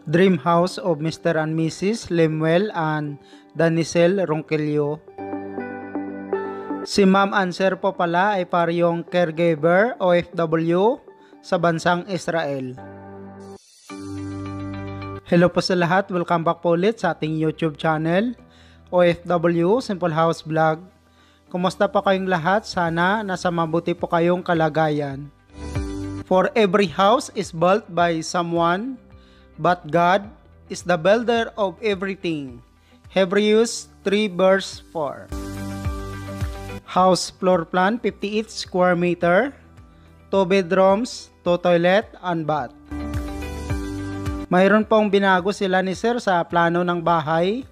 Dream House of Mr. and Mrs. Lemuel and Danicel Ronquillo. Si Ma'am Anser po pala ay parehong caregiver OFW sa bansang Israel. Hello po sa lahat, welcome back po ulit sa ating YouTube channel OFW Simple House Vlog. Kumusta po kayong lahat? Sana nasa mabuti po kayong kalagayan. For every house is built by someone, but God is the builder of everything. Hebrews 3 verse 4. House floor plan 58 square meter, 2 bedrooms, 2 toilet and bath. Mayroon pong binago sila ni Sir sa plano ng bahay.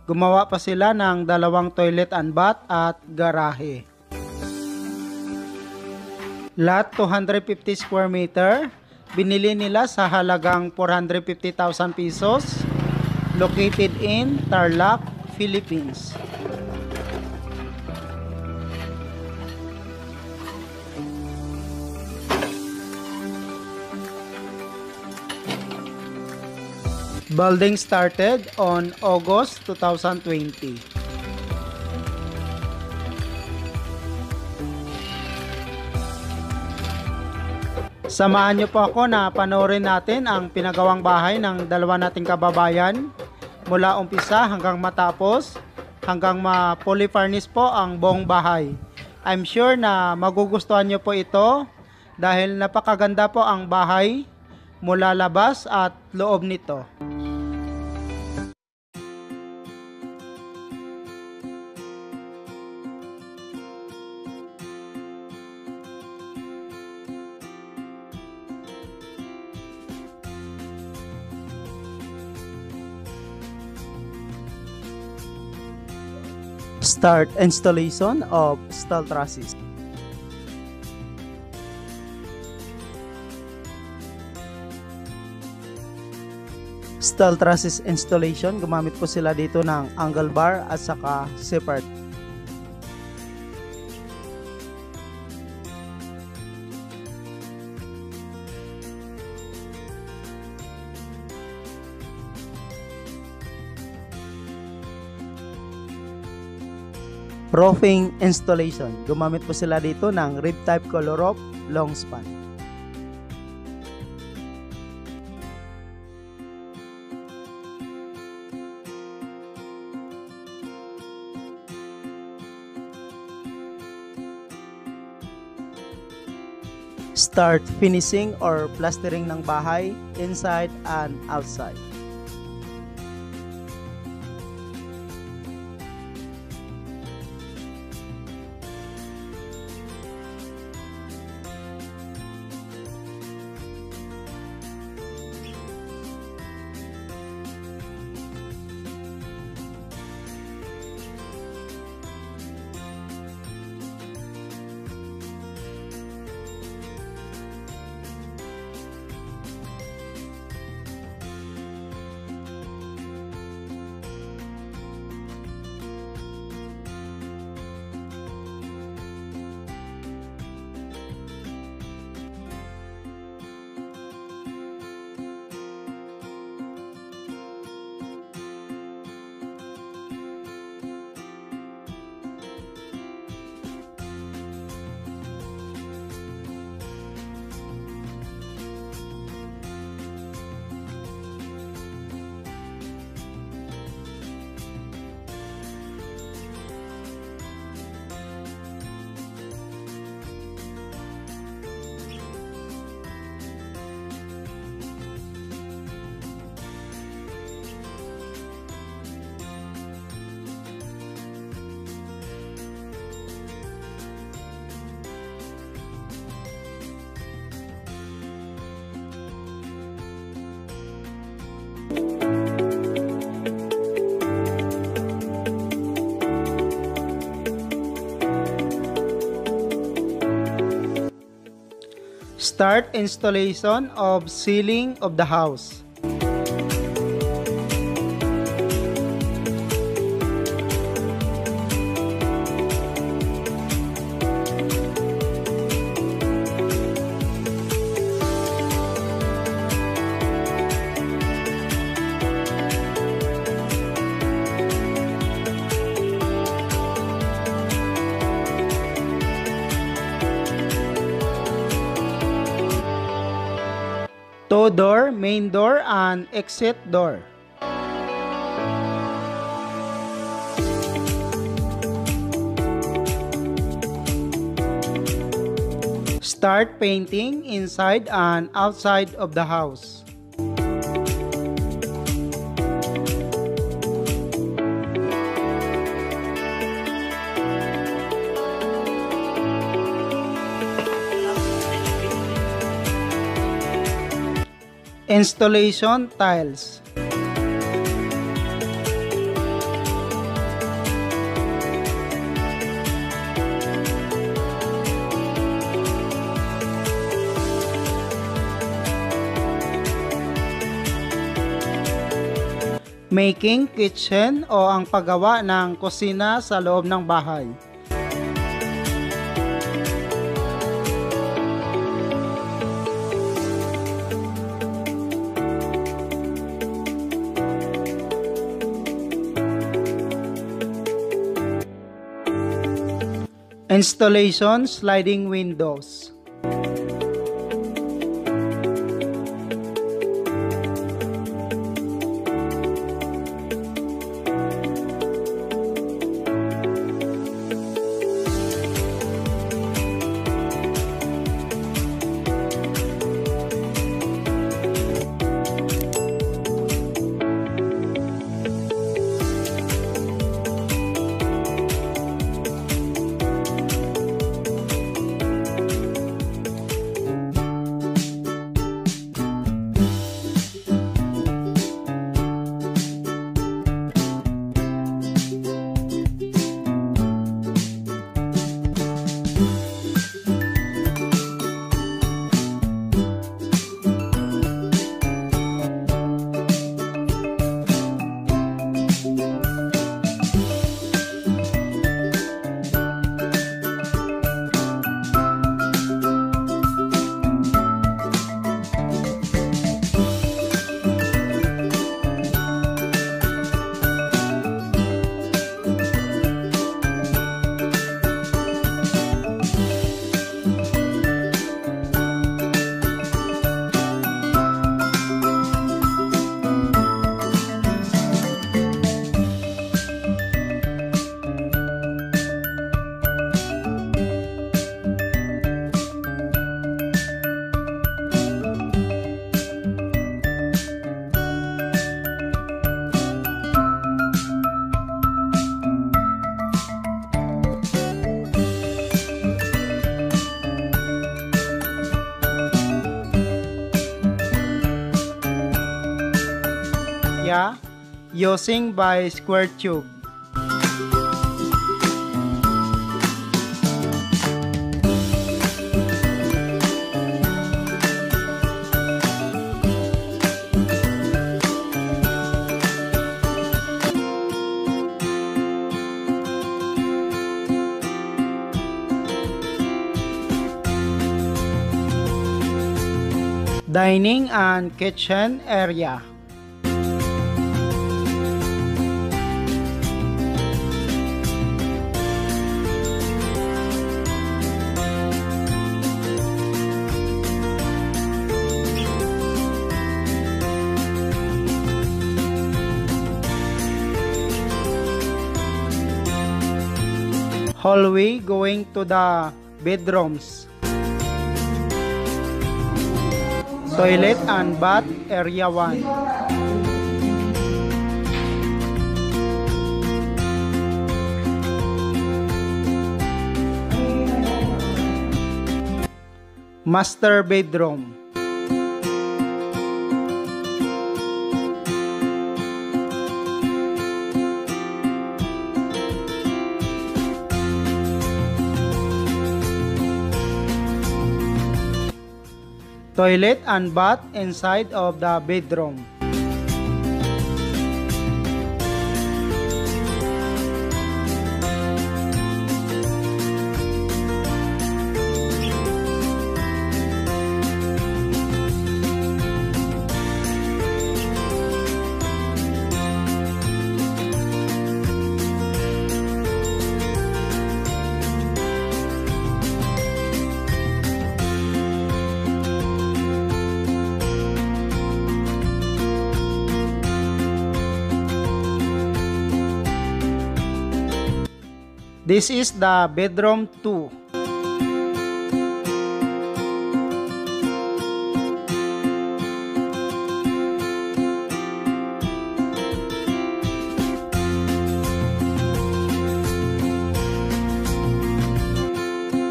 Gumawa pa sila ng 2 toilet and bath at garahe. Lot 250 square meter, binili nila sa halagang 450,000 pesos, located in Tarlac, Philippines. Building started on August 2020. Samahan niyo po ako na panoorin natin ang pinagawang bahay ng dalawa nating kababayan mula umpisa hanggang matapos, hanggang ma-fully furnished po ang buong bahay. I'm sure na magugustuhan niyo po ito dahil napakaganda po ang bahay mula labas at loob nito. Start installation of steel trusses. Steel trusses installation, gumamit po sila dito ng angle bar at saka zipper. Roofing installation, gumamit po sila dito ng rib type color roof, long span. Start finishing or plastering ng bahay inside and outside. Start installation of ceiling of the house. Two door, main door, and exit door. Start painting inside and outside of the house. Installation tiles. Making kitchen o ang paggawa ng kusina sa loob ng bahay. Installation sliding windows. Using by square tube. Dining and kitchen area. Hallway going to the bedrooms. Toilet and bath area 1. Master bedroom. Toilet and bath inside of the bedroom. This is the bedroom 2.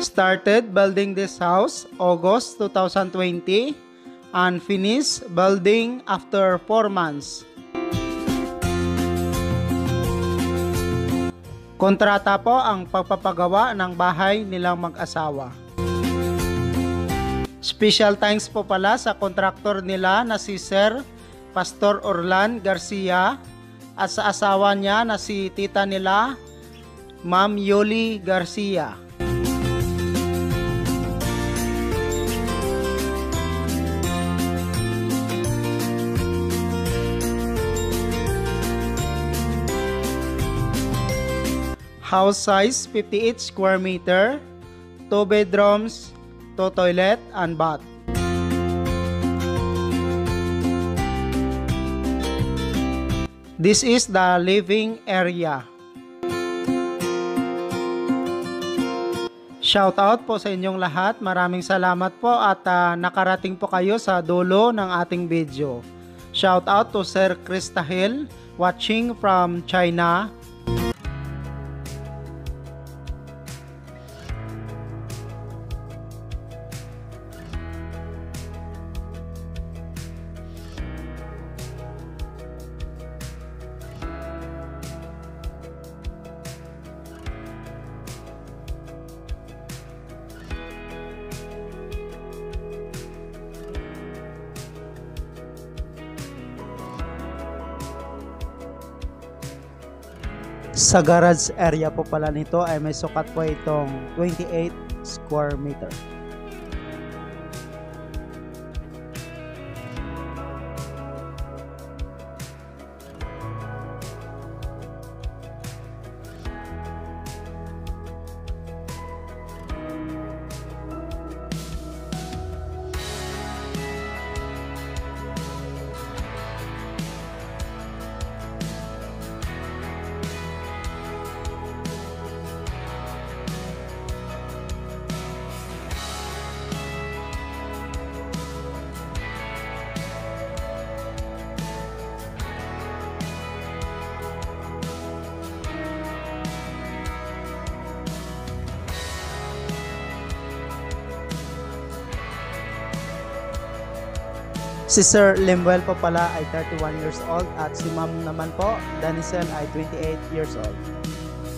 Started building this house August 2020 and finished building after 4 months. Kontrata po ang pagpapagawa ng bahay nilang mag-asawa. Special thanks po pala sa kontraktor nila na si Sir Pastor Orlan Garcia at sa asawa niya na si tita nila Ma'am Yoli Garcia. House size 58 square meter, 2 bedrooms, 2 toilet and bath. This is the living area. Shout out po sa inyong lahat. Maraming salamat po at nakarating po kayo sa dulo ng ating video. Shout out to Sir Cristahil watching from China. Sa garage area po pala nito ay may sukat po itong 28 square meter. Si Sir Lemuel po pala ay 31 years old at si Ma'am naman po, Danicel, ay 28 years old.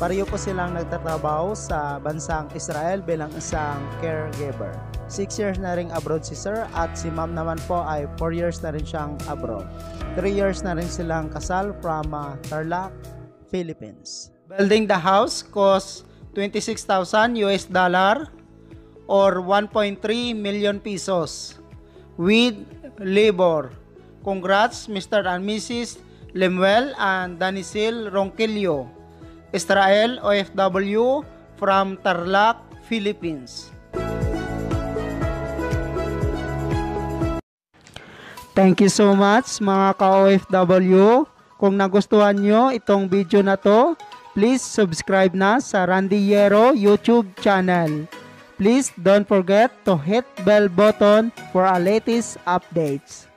Pareho po silang nagtatrabaho sa bansang Israel bilang isang caregiver. 6 years na rin abroad si Sir at si Ma'am naman po ay 4 years na rin siyang abroad. 3 years na rin silang kasal from Tarlac, Philippines. Building the house cost $26,000 or 1.3 million pesos with labor. Congrats Mr. and Mrs. Lemuel and Danicel Ronquillo, Israel OFW from Tarlac, Philippines. Thank you so much mga ka-OFW. Kung nagustuhan nyo itong video na to, please subscribe na sa Randy Yero YouTube channel. Please don't forget to hit bell button for our latest updates.